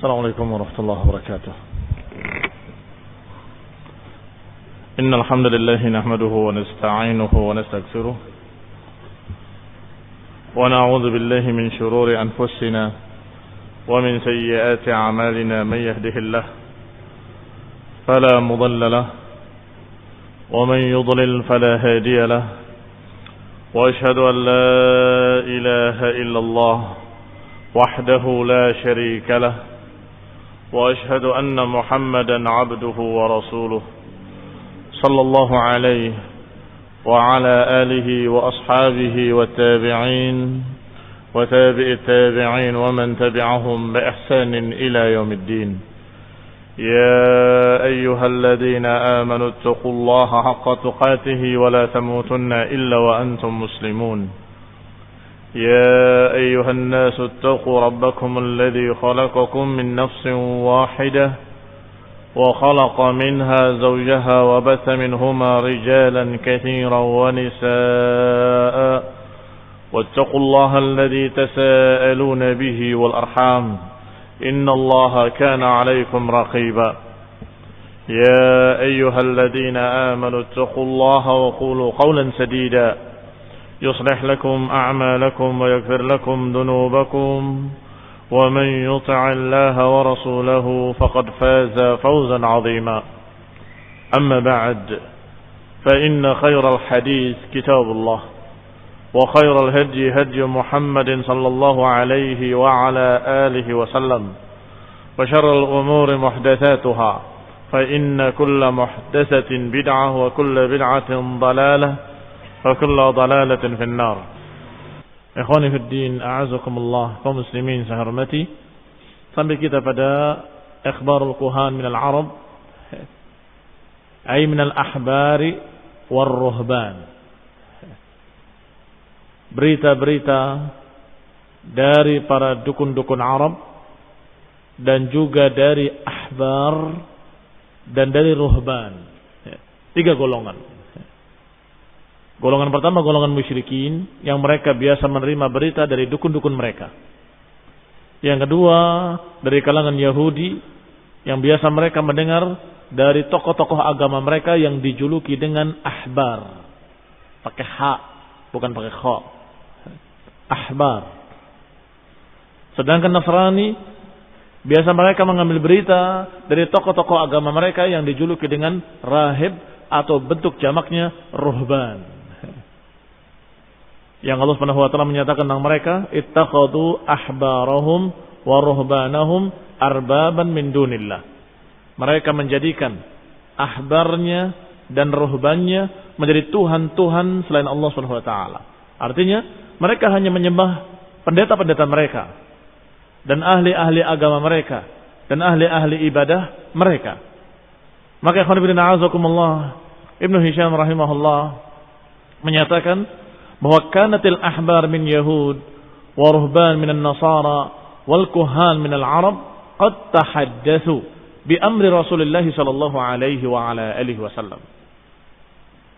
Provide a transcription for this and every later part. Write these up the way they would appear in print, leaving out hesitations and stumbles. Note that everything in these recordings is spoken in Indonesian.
السلام عليكم ورحمة الله وبركاته. إن الحمد لله نحمده ونستعينه ونستغفره ونعوذ بالله من شرور أنفسنا ومن سيئات أعمالنا. من يهده الله فلا مضل له ومن يضلل فلا هادي له وأشهد أن لا إله إلا الله وحده لا شريك له وأشهد أن محمدا عبده ورسوله صلى الله عليه وعلى آله وأصحابه والتابعين وتابع التابعين ومن تبعهم بإحسان إلى يوم الدين. يا أيها الذين آمنوا اتقوا الله حق تقاته ولا تموتن إلا وأنتم مسلمون. يا أيها الناس اتقوا ربكم الذي خلقكم من نفس واحدة وخلق منها زوجها وبث منهما رجالا كثيرا ونساء واتقوا الله الذي تساءلون به والأرحام إن الله كان عليكم رقيبا. يا أيها الذين آمنوا اتقوا الله وقولوا قولا سديدا يصلح لكم أعمالكم ويغفر لكم ذنوبكم ومن يطع الله ورسوله فقد فاز فوزا عظيما. أما بعد فإن خير الحديث كتاب الله وخير الهدي هدي محمد صلى الله عليه وعلى آله وسلم وشر الأمور محدثاتها فإن كل محدثة بدعة وكل بدعة ضلالة وكل ضلالة في النار. Ikhwani fi din, a'azakumullah, kaum muslimin saya hormati. Sampai kita pada ikhbarul kuhan minal Arab, ay minal ahbari war ruhban. Berita-berita dari para dukun-dukun Arab dan juga dari ahbar dan dari ruhban. 3 golongan. Golongan pertama golongan musyrikin yang mereka biasa menerima berita dari dukun-dukun mereka. Yang kedua dari kalangan Yahudi yang biasa mereka mendengar dari tokoh-tokoh agama mereka yang dijuluki dengan ahbar. Pakai ha, bukan pakai kha. Ahbar. Sedangkan Nasrani biasa mereka mengambil berita dari tokoh-tokoh agama mereka yang dijuluki dengan rahib atau bentuk jamaknya ruhban. Yang Allah Subhanahu wa taala menyatakan tentang mereka, ittakhadhu ahbarahum wa ruhbanahum arbaban min dunillah. Mereka menjadikan ahbarnya dan ruhbannya menjadi tuhan-tuhan selain Allah Subhanahu wa taala. Artinya, mereka hanya menyembah pendeta-pendeta mereka dan ahli-ahli agama mereka dan ahli-ahli ibadah mereka. Maka ikhwan fillah a'azakumullah, Ibnu Hisham rahimahullah menyatakan bahwa kanatil ahbar min Yahud wa ruhban min an-Nasara wal kuhan min al-Arab qad tahaddatsu bi amri Rasulullah sallallahu alaihi wa ala alihi wasallam.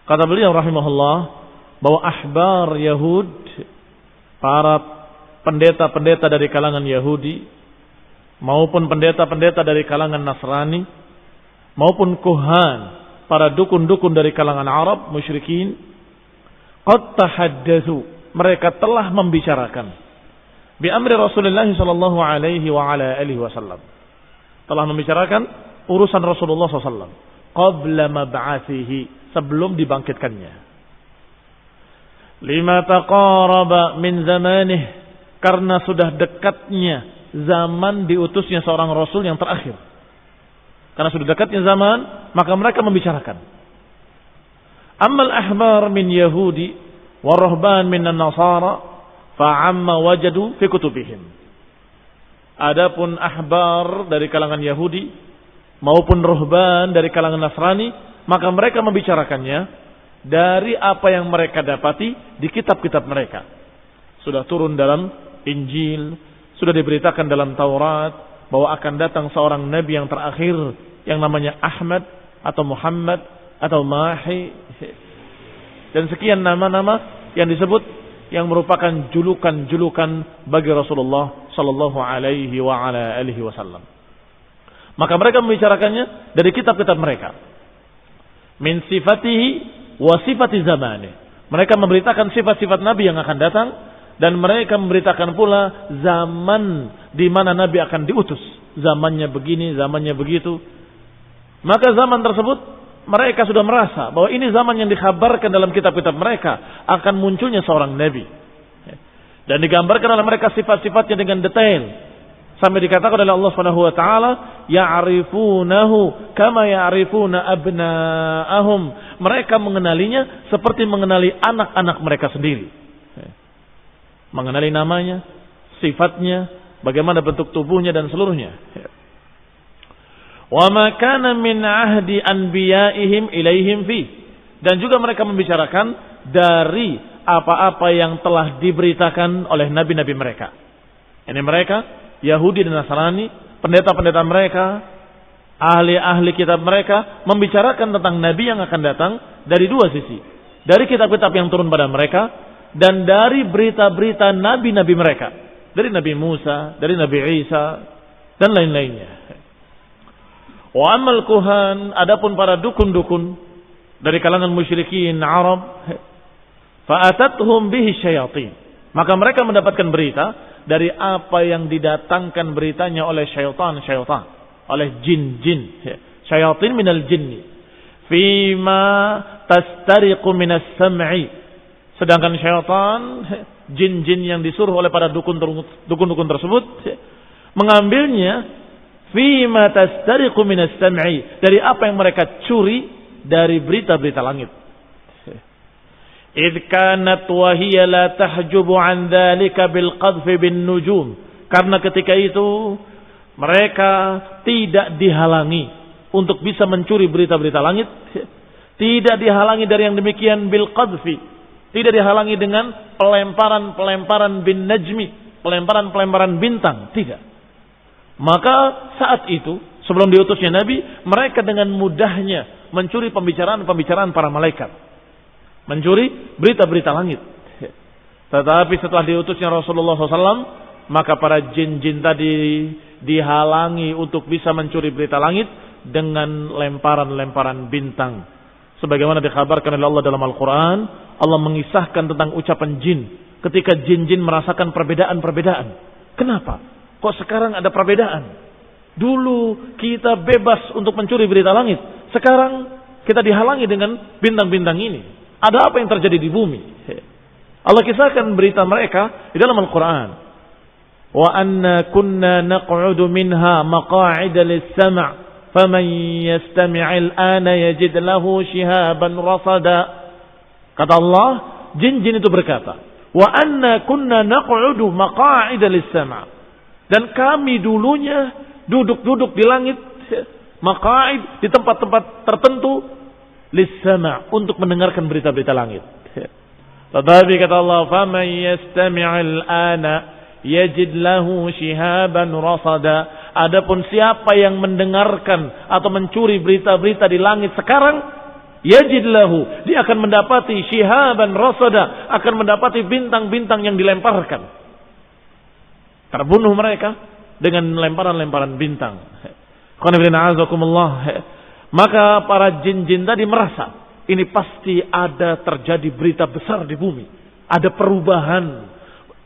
Kata beliau rahimahullah bahwa ahbar Yahud, para pendeta-pendeta dari kalangan Yahudi maupun pendeta-pendeta dari kalangan Nasrani maupun kuhan, para dukun-dukun dari kalangan Arab musyrikin, qad tahaddatsu, mereka telah membicarakan bi amri Rasulullah sallallahu alaihi wa ala alihi wasallam, telah membicarakan urusan Rasulullah sallallahu qabla mab'athihi, sebelum dibangkitkannya. Lima taqaraba min zamanih, karena sudah dekatnya zaman diutusnya seorang rasul yang terakhir. Karena sudah dekatnya zaman, maka mereka membicarakan. Ammal ahbar min Yahudi wa ruhban min an-Nasara fa'amma wajadu fi kutubihim. Adapun ahbar dari kalangan Yahudi maupun ruhban dari kalangan Nasrani, maka mereka membicarakannya dari apa yang mereka dapati di kitab-kitab mereka. Sudah turun dalam Injil, sudah diberitakan dalam Taurat bahwa akan datang seorang nabi yang terakhir yang namanya Ahmad atau Muhammad atau Mahi dan sekian nama-nama yang disebut yang merupakan julukan-julukan bagi Rasulullah sallallahu alaihi wa ala alihi wasallam. Maka mereka membicarakannya dari kitab-kitab mereka. Min sifatihi wa sifati zamani. Mereka memberitakan sifat-sifat Nabi yang akan datang. Dan mereka memberitakan pula zaman di mana Nabi akan diutus. Zamannya begini, zamannya begitu. Maka zaman tersebut mereka sudah merasa bahwa ini zaman yang dikhabarkan dalam kitab-kitab mereka akan munculnya seorang Nabi. Dan digambarkan oleh mereka sifat-sifatnya dengan detail. Sampai dikatakan oleh Allah Subhanahu wa taala, ya'rifunahu kama ya'rifuna abna'ahum. Mereka mengenalinya seperti mengenali anak-anak mereka sendiri. Mengenali namanya, sifatnya, bagaimana bentuk tubuhnya dan seluruhnya. Wa ma kana min ahdi anbiya'ihim ilaihim fi. Dan juga mereka membicarakan dari apa-apa yang telah diberitakan oleh nabi-nabi mereka. Ini mereka Yahudi dan Nasrani, pendeta-pendeta mereka, ahli-ahli kitab mereka membicarakan tentang nabi yang akan datang dari dua sisi. Dari kitab-kitab yang turun pada mereka dan dari berita-berita nabi-nabi mereka. Dari Nabi Musa, dari Nabi Isa dan lain-lainnya. Wa amal kuhan, adapun para dukun-dukun dari kalangan musyrikin Arab, fa'atathum bihi syayatin. Maka mereka mendapatkan berita dari apa yang didatangkan beritanya oleh syaitan-syaitan, oleh jin-jin. Syayatin minal jinni. Fima tastariqu minas sam'i. Sedangkan syaitan, jin-jin yang disuruh oleh para dukun-dukun tersebut mengambilnya fima tastariqu minas sam'i, dari apa yang mereka curi dari berita-berita langit. Idh kanat wa hiya la tahjubu an dzalika bil qadhfi bin nujum. Karena ketika itu mereka tidak dihalangi untuk bisa mencuri berita-berita langit, tidak dihalangi dari yang demikian bil qadhfi, tidak dihalangi dengan pelemparan-pelemparan bin najmi, pelemparan-pelemparan bintang, tidak. Maka saat itu sebelum diutusnya Nabi, mereka dengan mudahnya mencuri pembicaraan-pembicaraan para malaikat, mencuri berita-berita langit. Tetapi setelah diutusnya Rasulullah SAW, maka para jin-jin tadi dihalangi untuk bisa mencuri berita langit dengan lemparan-lemparan bintang. Sebagaimana dikhabarkan oleh Allah dalam Al-Quran, Allah mengisahkan tentang ucapan jin ketika jin-jin merasakan perbedaan-perbedaan. Kenapa? Kok sekarang ada perbedaan? Dulu kita bebas untuk mencuri berita langit, sekarang kita dihalangi dengan bintang-bintang ini. Ada apa yang terjadi di bumi? Allah kisahkan berita mereka di dalam Al-Quran. Wa anna kunna naq'udu minha maqa'ida lis-sam' faman yastami'il ana yajid lahu shihaban rasada. Kata Allah, jin-jin itu berkata, wa anna kunna naq'udu maqa'ida lis-sam'. Dan kami dulunya duduk-duduk di langit, maqa'id, di tempat-tempat tertentu, lis-sam' untuk mendengarkan berita-berita langit. Tetapi kata Allah, faman yastami'il ana yajid lahu shihaban rasada. Adapun siapa yang mendengarkan atau mencuri berita-berita di langit sekarang, yajid lahu, dia akan mendapati shihaban rasada, akan mendapati bintang-bintang yang dilemparkan. Terbunuh mereka dengan lemparan-lemparan bintang. Maka para jin-jin tadi merasa ini pasti ada terjadi berita besar di bumi, ada perubahan,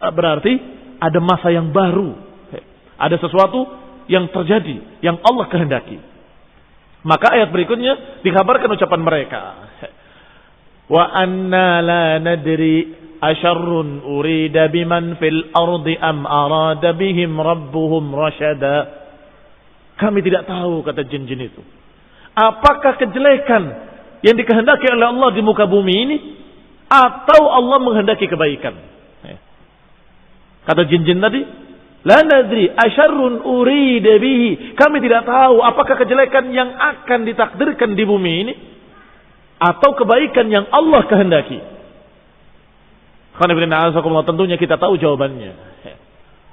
berarti ada masa yang baru, ada sesuatu yang terjadi, yang Allah kehendaki. Maka ayat berikutnya dikabarkan ucapan mereka. Wa anna la nadri asyarrun urida biman fil ardi am arada bihim rabbuhum rasyada. Kami tidak tahu, kata jin-jin itu, apakah kejelekan yang dikehendaki oleh Allah di muka bumi ini, atau Allah menghendaki kebaikan. Kata jin-jin tadi, la nadri asyarrun urida bihi, kami tidak tahu apakah kejelekan yang akan ditakdirkan di bumi ini atau kebaikan yang Allah kehendaki. Tentunya kita tahu jawabannya,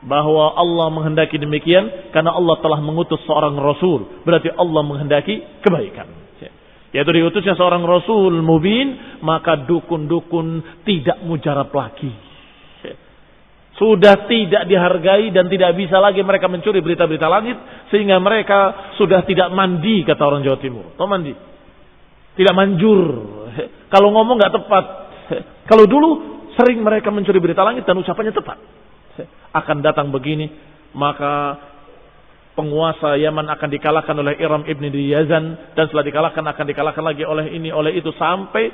bahwa Allah menghendaki demikian karena Allah telah mengutus seorang rasul, berarti Allah menghendaki kebaikan, yaitu diutusnya seorang rasul mubin. Maka dukun-dukun tidak mujarab lagi. Sudah tidak dihargai dan tidak bisa lagi mereka mencuri berita-berita langit. Sehingga mereka sudah tidak mandi, kata orang Jawa Timur. Tahu mandi? Tidak manjur. Kalau ngomong gak tepat. Kalau dulu sering mereka mencuri berita langit dan ucapannya tepat. Akan datang begini, maka penguasa Yaman akan dikalahkan oleh Iram ibn Yazan. Dan setelah dikalahkan akan dikalahkan lagi oleh ini, oleh itu. Sampai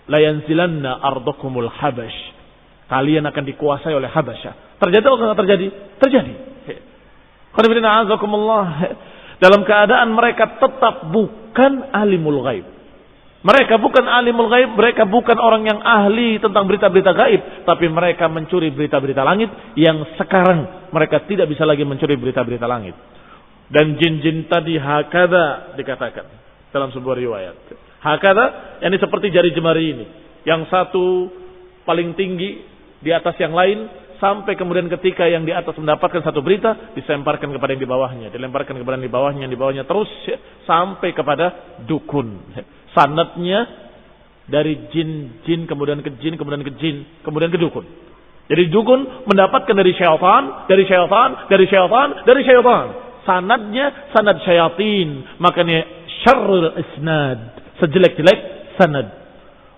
layanzilanna ardokumul habash. Kalian akan dikuasai oleh Habasyah. Terjadi atau tidak terjadi? Terjadi. Dalam keadaan mereka tetap bukan alimul ghaib. Mereka bukan alimul ghaib. Mereka bukan orang yang ahli tentang berita-berita gaib. Tapi mereka mencuri berita-berita langit. Yang sekarang mereka tidak bisa lagi mencuri berita-berita langit. Dan jin-jin tadi hakada dikatakan dalam sebuah riwayat. Hakada, yang ini seperti jari jemari ini. Yang satu paling tinggi di atas yang lain, sampai kemudian ketika yang di atas mendapatkan satu berita, disemparkan kepada yang di bawahnya, dilemparkan kepada yang di bawahnya terus sampai kepada dukun. Sanadnya dari jin, kemudian ke jin, kemudian ke jin, kemudian ke dukun. Jadi dukun mendapatkan dari syaitan, dari syaitan, dari syaitan, dari syaitan. Sanadnya sanad syayatin. Makanya syarrul isnad, sejelek-jelek sanad.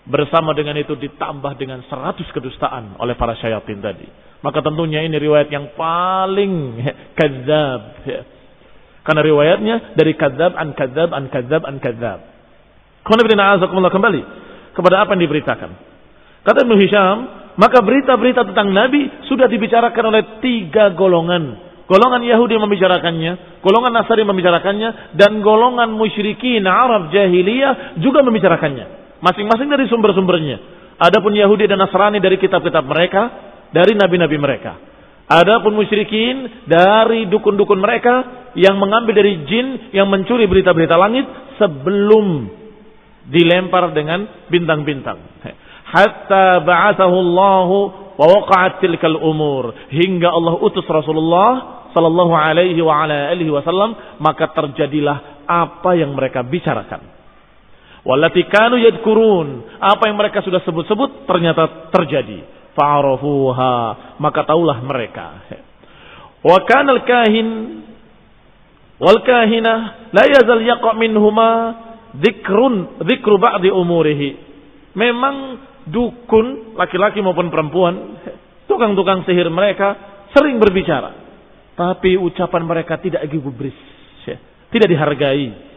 Bersama dengan itu ditambah dengan 100 kedustaan oleh para syayatin tadi. Maka tentunya ini riwayat yang paling kadzab. Karena riwayatnya dari kadzab an kadzab an kadzab an kadzab. Kembali kepada apa yang diberitakan. Kata Ibnu Hisham, maka berita-berita tentang Nabi sudah dibicarakan oleh 3 golongan. Golongan Yahudi membicarakannya, golongan Nasrani membicarakannya, dan golongan musyrikin Arab jahiliyah juga membicarakannya. Masing-masing dari sumber-sumbernya. Adapun Yahudi dan Nasrani dari kitab-kitab mereka, dari nabi-nabi mereka. Adapun musyrikin dari dukun-dukun mereka yang mengambil dari jin yang mencuri berita-berita langit sebelum dilempar dengan bintang-bintang. Hatta ba'athahu Allahu wa waqa'at tilkal umur, hingga Allah utus Rasulullah sallallahu alaihi wa ala alihi wasallam, maka terjadilah apa yang mereka bicarakan. Wallati kanu yadkurun, apa yang mereka sudah sebut-sebut ternyata terjadi. Fa'arafuha, maka taulah mereka. Wa kana al-kahin wal kahina la yazal yaqa minhuma dzikru ba'di umurihi. Memang dukun laki-laki maupun perempuan, tukang-tukang sihir mereka sering berbicara, tapi ucapan mereka tidak gubris, tidak dihargai.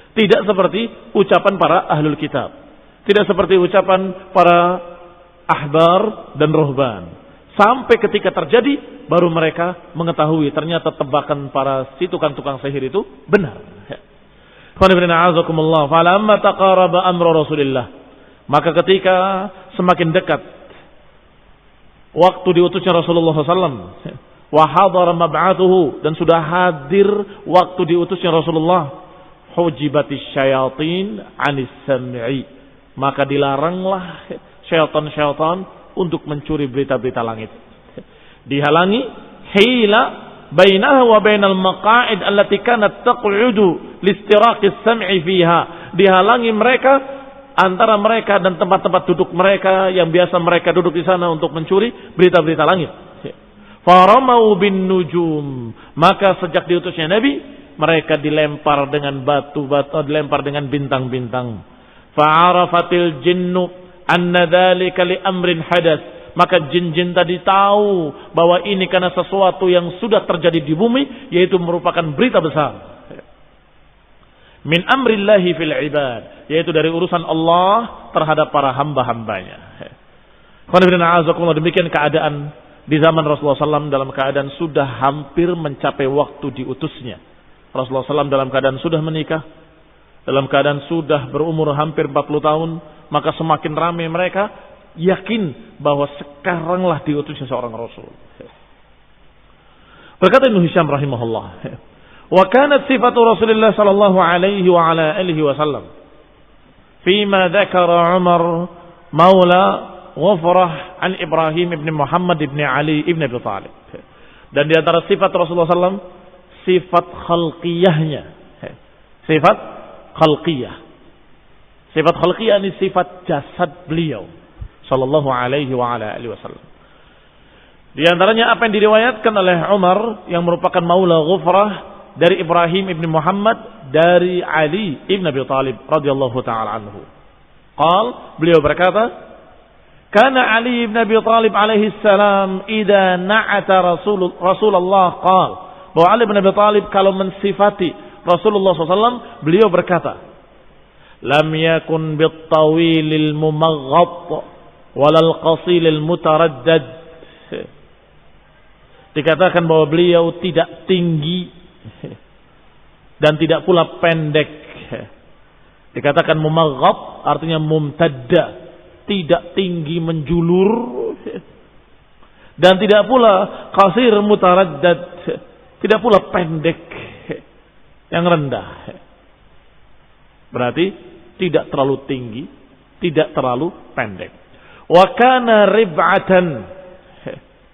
Tidak seperti ucapan para ahlul kitab. Tidak seperti ucapan para ahbar dan ruhban. Sampai ketika terjadi, baru mereka mengetahui ternyata tebakan para si tukang-tukang sihir itu benar. Falamma taqaraba amru Rasulillah, maka ketika semakin dekat waktu diutusnya Rasulullah SAW, wa hadara mab'athuhu, dan sudah hadir waktu diutusnya Rasulullah, hujibatis syayatin anis sam'i, maka dilaranglah syaitan-syaitan untuk mencuri berita-berita langit. Dihalangi hila bainaha wa bainal maqa'id allati kanat taq'udu listiraqis sam'i fiha. Dihalangi mereka, antara mereka dan tempat-tempat duduk mereka yang biasa mereka duduk di sana untuk mencuri berita-berita langit. Faramau bin nujum, maka sejak diutusnya Nabi, mereka dilempar dengan batu-batu, dilempar dengan bintang-bintang. Fa'arafatil jinnu anna dzalika li amrin hadas, maka jin-jin tadi tahu bahwa ini karena sesuatu yang sudah terjadi di bumi, yaitu merupakan berita besar. Min amrillahi fil ibad, yaitu dari urusan Allah terhadap para hamba-hambanya. Demikian keadaan di zaman Rasulullah SAW, dalam keadaan sudah hampir mencapai waktu diutusnya. Rasulullah SAW dalam keadaan sudah menikah, dalam keadaan sudah berumur hampir 40 tahun, maka semakin ramai mereka yakin bahwa sekaranglah diutusnya seorang Rasul. Berkata Ibnu Hisham rahimahullah, wa kanat sifatu Rasulullah sallallahu alaihi wa ala alihi wasallam fima dzakara Umar maula Ghafrah an Ibrahim ibn Muhammad ibn Ali ibn Abi Thalib. Dan di antara sifat Rasulullah SAW, sifat khalqiyahnya. Sifat khalqiyah. Sifat khalqiyah ini sifat jasad beliau sallallahu alaihi wa ala alihi wasallam. Di antaranya apa yang diriwayatkan oleh Umar yang merupakan maula Ghufrah dari Ibrahim ibn Muhammad dari Ali ibn Abi Talib radhiyallahu taala anhu. Beliau berkata, "Kana Ali ibn Abi Talib alaihi salam idza na'ata Rasulullah qala." Bahwa Ali ibn Abi Talib kalau mensifati Rasulullah SAW, beliau berkata, "Lam yakun bit-tawilil mumaghat walal qasilil mutaraddad." Dikatakan bahwa beliau tidak tinggi dan tidak pula pendek. Dikatakan mumaghat artinya mumtadda, tidak tinggi menjulur dan tidak pula qasir mutaraddad, tidak pula pendek yang rendah. Berarti tidak terlalu tinggi, tidak terlalu pendek. Wa kana rib'atan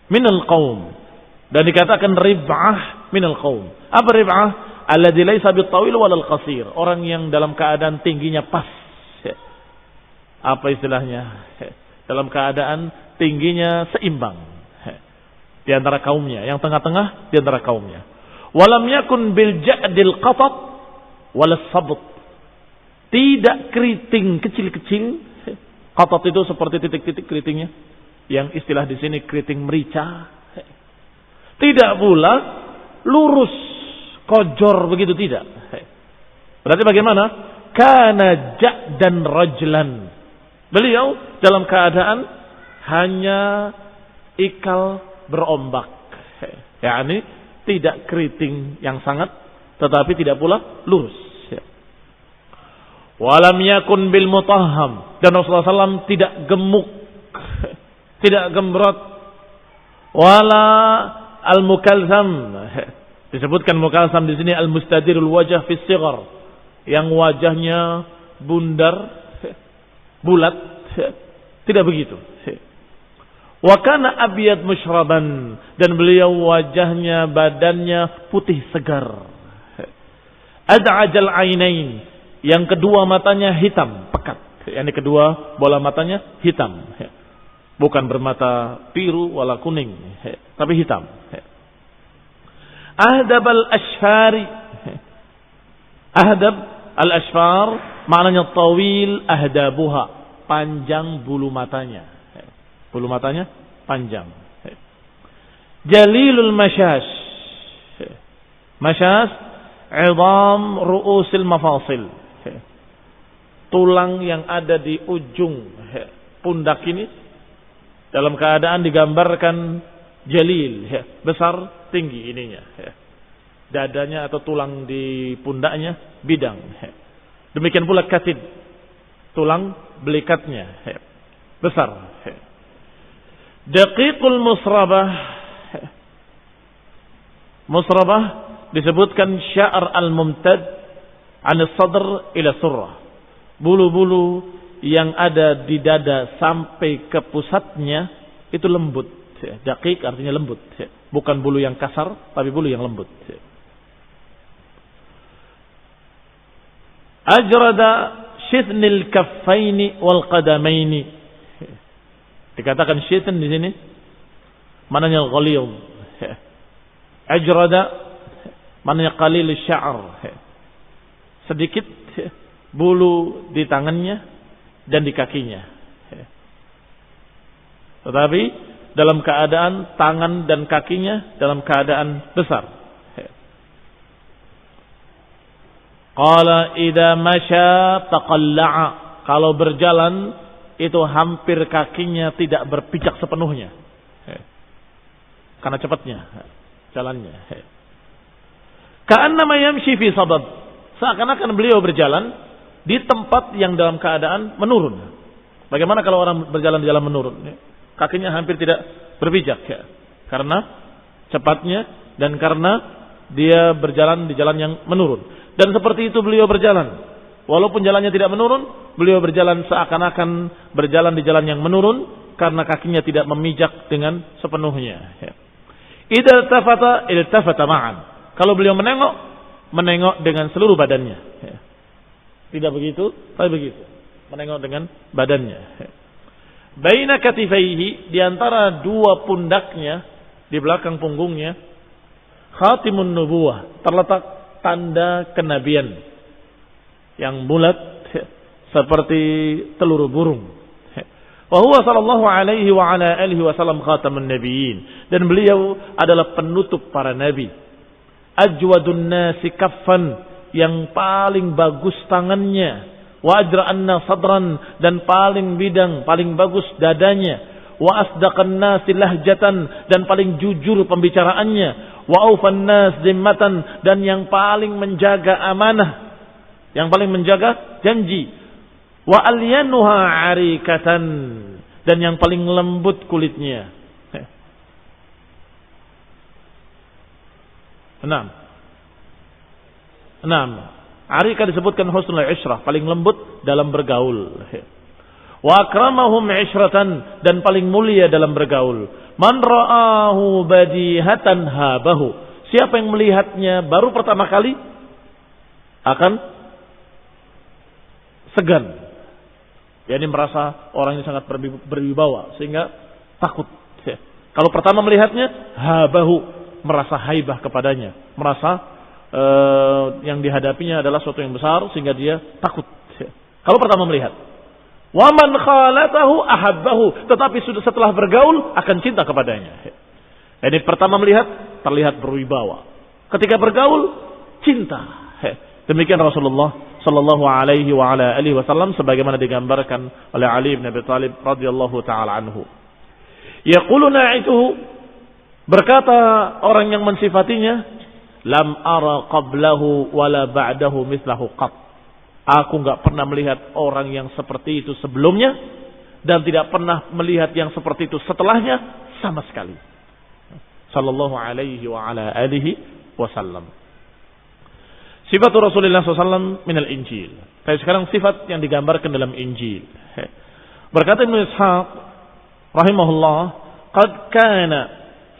minal qaum. Dan dikatakan rib'ah minal qaum. Apa rib'ah? Alladzi laisa bitawil walal qasir. Orang yang dalam keadaan tingginya pas. Apa istilahnya? Dalam keadaan tingginya seimbang di antara kaumnya, yang tengah-tengah di antara kaumnya. Walam yakun bil ja'dil qatat walas sabt. Tidak keriting kecil-kecil. Qatat itu seperti titik-titik keritingnya, yang istilah di sini keriting merica. Tidak pula lurus, kojor begitu, tidak. Berarti bagaimana? Kana ja'dan rajlan. Beliau dalam keadaan hanya ikal berombak. yakni tidak keriting yang sangat, tetapi tidak pula lurus. Walam yakun bil mutahham. Dan Rasulullah SAW tidak gemuk, tidak gembrot. Wala al mukalsam. Disebutkan mukalsam di sini al mustadirul wajah fi sighar, yang wajahnya bundar, bulat, tidak begitu. Wa kana abyad musyraban, dan beliau wajahnya, badannya putih segar. Ad'ajal ainain, yang kedua matanya hitam pekat, yang kedua bola matanya hitam, bukan bermata biru wala kuning, tapi hitam. Ahdab al-ashfari, ahdab al-ashfar maknanya tawil, ahdabuha, panjang bulu matanya, bulu matanya panjang. Jalilul masyash, masyash idham ru'usil mafasil, tulang yang ada di ujung pundak ini dalam keadaan digambarkan jalil, besar, tinggi ininya. Dadanya atau tulang di pundaknya bidang. Demikian pula katid, tulang belikatnya besar. Daqiqul musrabah, musrabah disebutkan sya'r al-mumtad an sadr ila surrah, bulu-bulu yang ada di dada sampai ke pusatnya itu lembut. Daqiq artinya lembut, bukan bulu yang kasar, tapi bulu yang lembut. Ajrada syithnil kaffaini wal qadamaini, dikatakan syitn di sini maknanya ghaliyum. Ajrada maknanya qalil sya'r, sedikit bulu di tangannya dan di kakinya, tetapi dalam keadaan tangan dan kakinya dalam keadaan besar. Qala idza masya taqalla'a, kalau berjalan itu hampir kakinya tidak berpijak sepenuhnya, karena cepatnya jalannya. Ka'annama yamshi fi sabab, seakan-akan beliau berjalan di tempat yang dalam keadaan menurun. Bagaimana kalau orang berjalan di jalan menurun? Kakinya hampir tidak berpijak, karena cepatnya dan karena dia berjalan di jalan yang menurun. Dan seperti itu beliau berjalan, walaupun jalannya tidak menurun, beliau berjalan seakan-akan berjalan di jalan yang menurun, karena kakinya tidak memijak dengan sepenuhnya. Idza iltafata ma'an, kalau beliau menengok dengan seluruh badannya. Tidak begitu, tapi begitu, menengok dengan badannya. baina katifaihi, di antara dua pundaknya, di belakang punggungnya, khatimun nubuwah, terletak tanda kenabian yang bulat seperti telur burung. Wa huwa sallallahu alaihi wa ala alihi wasallam khatamun nabiyyin, dan beliau adalah penutup para nabi. Ajwadun nasi kaffan, yang paling bagus tangannya. Wa ajra'anna sadran, dan paling bidang, paling bagus dadanya. Wa asdaqan nasi lahjatan, dan paling jujur pembicaraannya. Wa aufan nas zimmatan, dan yang paling menjaga amanah, yang paling menjaga janji. Wa alyanuha arikatan, dan yang paling lembut kulitnya. Enam. Arika disebutkan husnul ishrah, paling lembut dalam bergaul. Wa akramahum ishratan, dan paling mulia dalam bergaul. Man ra'ahu badihatan habahu, siapa yang melihatnya baru pertama kali akan segan. Yani merasa orang ini sangat berwibawa sehingga takut. Kalau pertama melihatnya, habahu, merasa haibah kepadanya, merasa yang dihadapinya adalah sesuatu yang besar sehingga dia takut. Kalau pertama melihat. Wa man khalatahu ahabbahu, tetapi sudah setelah bergaul akan cinta kepadanya. Jadi pertama melihat terlihat berwibawa. Ketika bergaul cinta. Demikian Rasulullah sallallahu alaihi wa ala alihi wasallam sebagaimana digambarkan oleh Ali bin Abi Thalib radhiyallahu taala anhu. Yaqulu na'ituhu, berkata orang yang mensifatinya, lam ara qablahu wala ba'dahu mislahu qat. Aku enggak pernah melihat orang yang seperti itu sebelumnya dan tidak pernah melihat yang seperti itu setelahnya sama sekali. Sallallahu alaihi wa ala alihi wasallam. Sifat Rasulullah SAW minal Injil. Sekarang sifat yang digambarkan dalam Injil. Berkata Ibnu Ishaq rahimahullah, qad kana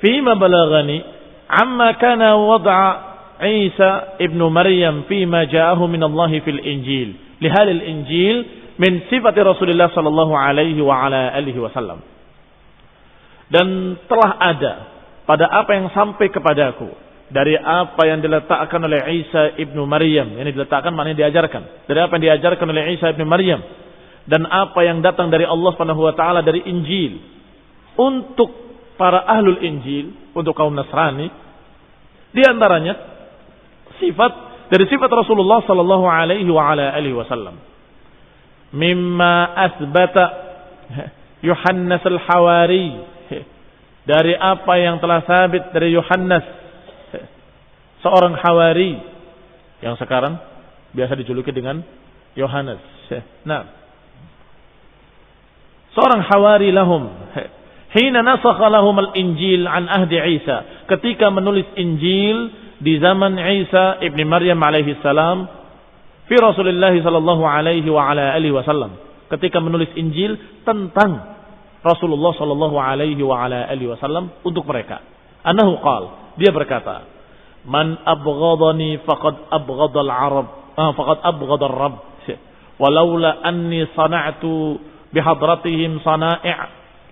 fima balagani amma kana wad'a Isa ibn Maryam fima ja'ahu min Allah fil Injil lihal al-Injil min sifati Rasulullah sallallahu alaihi wa ala alihi wasallam. Dan telah ada pada apa yang sampai kepadaku dari apa yang diletakkan oleh Isa ibn Maryam, yang diletakkan maknanya diajarkan, dari apa yang diajarkan oleh Isa ibn Maryam, dan apa yang datang dari Allah Subhanahu wa taala dari Injil untuk para ahlul Injil, untuk kaum Nasrani. Di antaranya sifat dari sifat Rasulullah sallallahu alaihi wa ala alihi wasallam. Mimma asbata Yohannes al-Hawari, dari apa yang telah sabit dari Yohannes, seorang Hawari yang sekarang biasa dijuluki dengan Yohanes. Nah, seorang Hawari lahum hina nasakha lahum al-Injil an ahdi Isa, ketika menulis Injil di zaman Isa ibn Maryam alaihi salam, fi Rasulullah sallallahu alaihi wa ala alihi wasallam, ketika menulis Injil tentang Rasulullah sallallahu alaihi wa ala alihi wasallam untuk mereka. Annahu qala, dia berkata, man abghadani faqad abghada al-arab, faqad abghada ar-rabb, walaula anni sana'tu bihadratihim sana'i'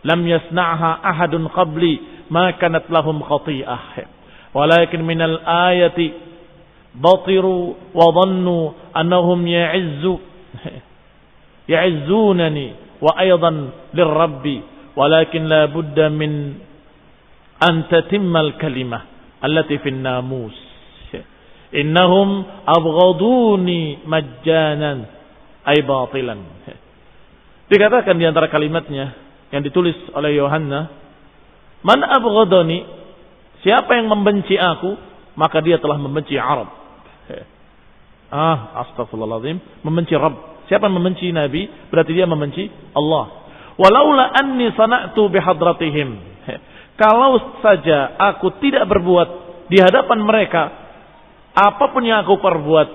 lam yasna'ha ahadun qabli ma kanat lahum khati'ah walakin minal ayati batiru wa dhannu annahum ya'izzunani wa aydan lirrabbi walakin la budda min an tatimma al-kalimah allati fi an-namus innahum abghaduni majjanan ay batilan. Dikatakan di antara kalimatnya yang ditulis oleh Yohanna, man abghadani, siapa yang membenci aku, maka dia telah membenci Arab. Astagfirullahaladzim, membenci Rabb. Siapa yang membenci Nabi, berarti dia membenci Allah. Walaula anni sana'tu bihadratihim, kalau saja aku tidak berbuat di hadapan mereka apapun yang aku perbuat,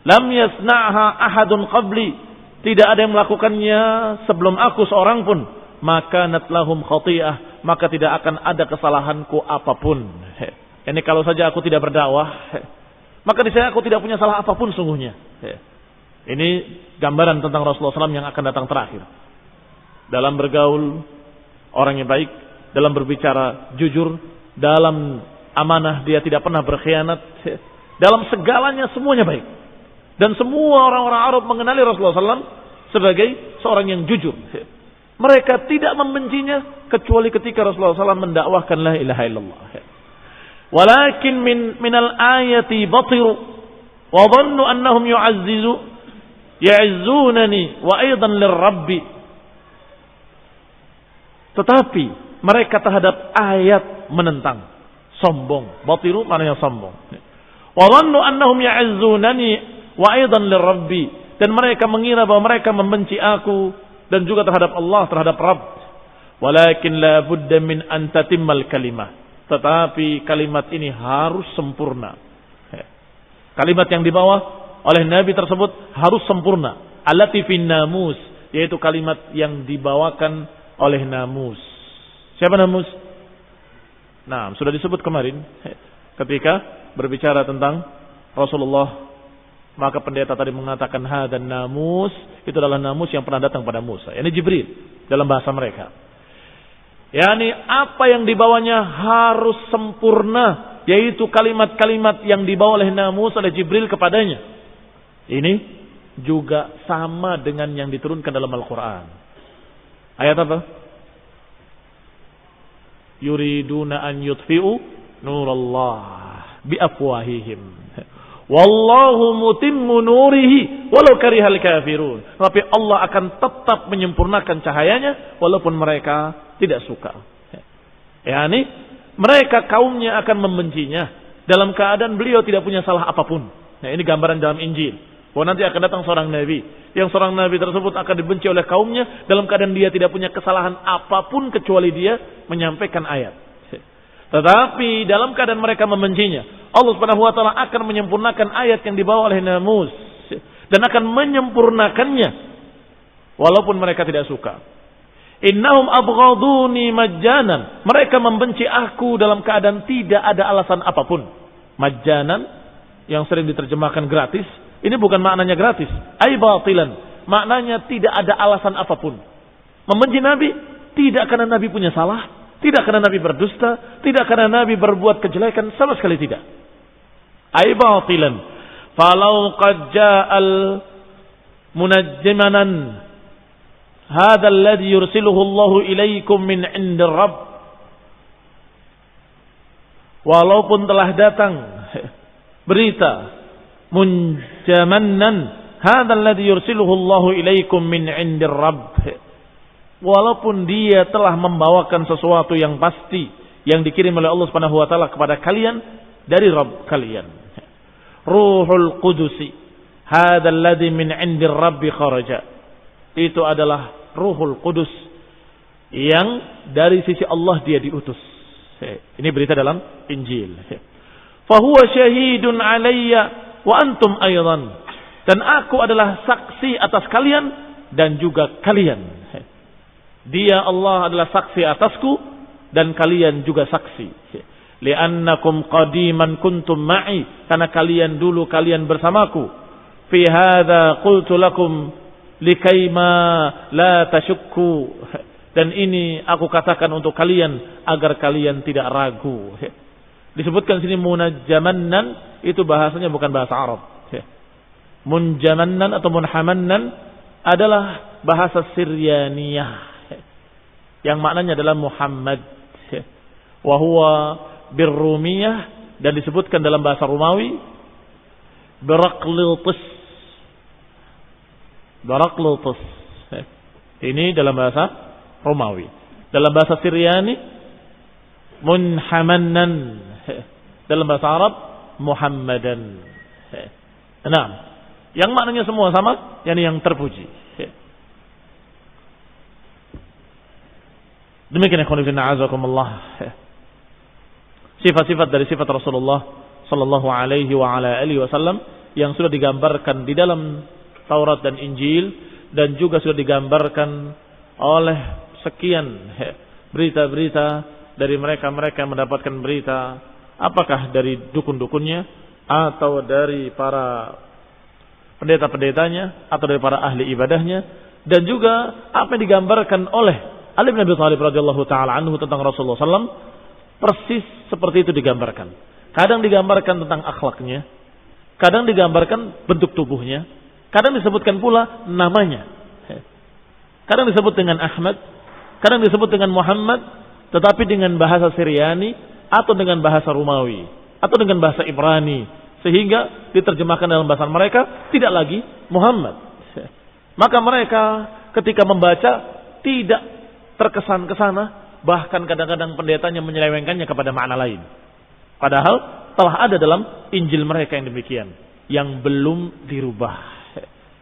lam yasna'ha ahadun qabli, tidak ada yang melakukannya sebelum aku seorang pun, maka natlahum khati'ah, maka tidak akan ada kesalahanku apapun. Ini kalau saja aku tidak berdakwah, maka di saya aku tidak punya salah apapun sungguhnya. Ini gambaran tentang Rasulullah SAW yang akan datang terakhir. dalam bergaul orang yang baik, dalam berbicara jujur, dalam amanah dia tidak pernah berkhianat, dalam segalanya semuanya baik. Dan semua orang-orang Arab mengenali Rasulullah SAW sebagai seorang yang jujur. Mereka tidak membencinya kecuali ketika Rasulullah SAW mendakwahkan la ilaha illallah. Walakin minal ayati batiru wa dhannu annahum ya'izunani wa aidan lirrabbi. Tetapi mereka terhadap ayat menentang, sombong. Batiru maknanya sombong. Wa dhannu annahum ya'izunani wa aidan lirrabbi, dan mereka mengira bahwa mereka membenci aku dan juga terhadap Allah, terhadap Rabb. Walakin la budda min an tatimmal kalimah, tetapi kalimat ini harus sempurna. Kalimat yang dibawa oleh Nabi tersebut harus sempurna. Allati fin namus, yaitu kalimat yang dibawakan oleh namus. Siapa namus? Nah, sudah disebut kemarin ketika berbicara tentang Rasulullah, maka pendeta tadi mengatakan hadan namus, itu adalah namus yang pernah datang pada Musa. Ini Jibril dalam bahasa mereka. Yani apa yang dibawanya harus sempurna, yaitu kalimat-kalimat yang dibawa oleh namus oleh Jibril kepadanya. Ini juga sama dengan yang diturunkan dalam Al-Quran. Ayat apa? Yuriduna an yutfi'u nurallah biafwahihim. Wallahu mutimmu nurihi walau karihal kafirun. Tapi Allah akan tetap menyempurnakan cahayanya walaupun mereka tidak suka. Yani mereka kaumnya akan membencinya dalam keadaan beliau tidak punya salah apapun. Nah, ini gambaran dalam Injil. Bahwa nanti akan datang seorang nabi, yang seorang nabi tersebut akan dibenci oleh kaumnya dalam keadaan dia tidak punya kesalahan apapun kecuali dia menyampaikan ayat. Tetapi dalam keadaan mereka membencinya, Allah Subhanahu wa taala akan menyempurnakan ayat yang dibawa oleh namus dan akan menyempurnakannya walaupun mereka tidak suka. Innahum abghaduni majjanan, mereka membenci aku dalam keadaan tidak ada alasan apapun. Majjanan yang sering diterjemahkan gratis, ini bukan maknanya gratis, ai batilan, maknanya tidak ada alasan apapun. Membenci Nabi tidak karena Nabi punya salah, tidak karena Nabi berdusta, tidak karena Nabi berbuat kejelekan, sama sekali tidak. Ai batilan. Falau qad ja'al munajjimanan hadzal ladzi yursiluhu Allahu ilaikum min 'indir Rabb. Walaupun telah datang berita munjamannan hadzal ladzi yursiluhu Allahu ilaikum min 'indir Rabb. Walaupun dia telah membawakan sesuatu yang pasti yang dikirim oleh Allah Subhanahu wa taala kepada kalian dari Rabb kalian. Ruhul Qudusi hadzal ladzi min 'indir Rabbi kharaja. Itu adalah Ruhul Qudus yang dari sisi Allah dia diutus. Ini berita dalam Injil. Fahuwa syahidun alayya wa antum aydan. Dan aku adalah saksi atas kalian dan juga kalian. Dia Allah adalah saksi atasku dan kalian juga saksi. Li'annakum qadiman kuntum ma'i, karena kalian dulu kalian bersamaku. Fi hadza qultu lakum likaima la tashukku. Dan ini aku katakan untuk kalian agar kalian tidak ragu. Disebutkan sini munajjamannan, itu bahasanya bukan bahasa Arab. Munjamannan atau munhamannan adalah bahasa Siryaniyah yang maknanya adalah Muhammad. Wa huwa birrumiyah, dan disebutkan dalam bahasa Romawi Baraklitus. Baraklitus. Ini dalam bahasa Romawi. Dalam bahasa Siryani Munhamannan. Dalam bahasa Arab Muhammadan. Nah, yang maknanya semua sama, yang terpuji. Demikian ikhwan fillah azakumullah. Sifat-sifat dari sifat Rasulullah sallallahu alaihi wa ala alihi wasallam yang sudah digambarkan di dalam Taurat dan Injil, dan juga sudah digambarkan oleh sekian berita-berita dari mereka-mereka yang mendapatkan berita, apakah dari dukun-dukunnya atau dari para pendeta-pendetanya atau dari para ahli ibadahnya, Dan juga apa yang digambarkan oleh Ali bin Abi Thalib radhiyallahu taala anhu tentang Rasulullah SAW persis seperti itu digambarkan. Kadang digambarkan tentang akhlaknya, kadang digambarkan bentuk tubuhnya, kadang disebutkan pula namanya. Kadang disebut dengan Ahmad, kadang disebut dengan Muhammad, tetapi dengan bahasa Syriani atau dengan bahasa Romawi atau dengan bahasa Ibrani, sehingga diterjemahkan dalam bahasa mereka tidak lagi Muhammad. Maka mereka ketika membaca tidak terkesan ke sana, bahkan kadang-kadang pendetanya menyelewengkannya kepada makna lain. Padahal telah ada dalam Injil mereka yang demikian, yang belum dirubah.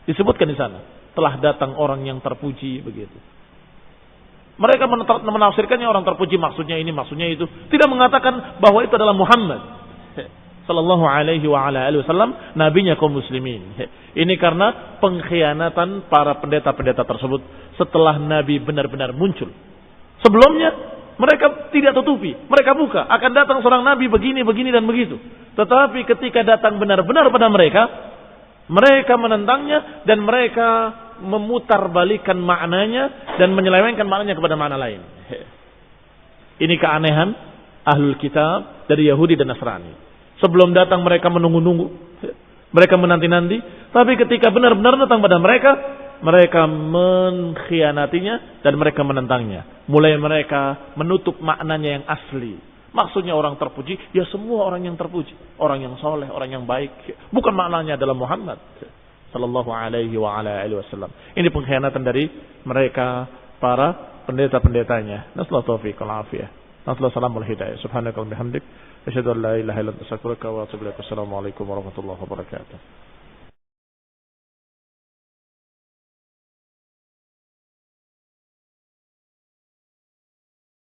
Disebutkan di sana, telah datang orang yang terpuji begitu. Mereka menafsirkannya orang terpuji maksudnya ini, maksudnya itu. Tidak mengatakan bahwa itu adalah Muhammad sallallahu alaihi wa ala alihi wasallam, nabinya kaum muslimin. Ini karena pengkhianatan para pendeta-pendeta tersebut setelah nabi benar-benar muncul. Sebelumnya mereka tidak tutupi, mereka buka akan datang seorang nabi begini, begini dan begitu. Tetapi ketika datang benar-benar pada mereka, mereka menentangnya dan mereka memutarbalikkan maknanya dan menyelewengkan maknanya kepada makna lain. Ini keanehan ahlul kitab dari Yahudi dan Nasrani. Sebelum datang mereka menunggu-nunggu, mereka menanti-nanti, tapi ketika benar-benar datang pada mereka, mereka mengkhianatinya dan mereka menentangnya. Mulai mereka menutup maknanya yang asli. Maksudnya orang terpuji, ya semua orang yang terpuji, orang yang soleh, orang yang baik. Bukan maknanya adalah Muhammad sallallahu alaihi wa ala alihi wasallam. Ini pengkhianatan dari mereka para pendeta-pendetanya. Nasallahu taufiq wal afiyah. Nasallahu salam wal hidayah. Subhanakallahumma bihamdik, asyhadu an la ilaha illa anta astaghfiruka wa atubu ilaik. Assalamualaikum warahmatullahi wabarakatuh.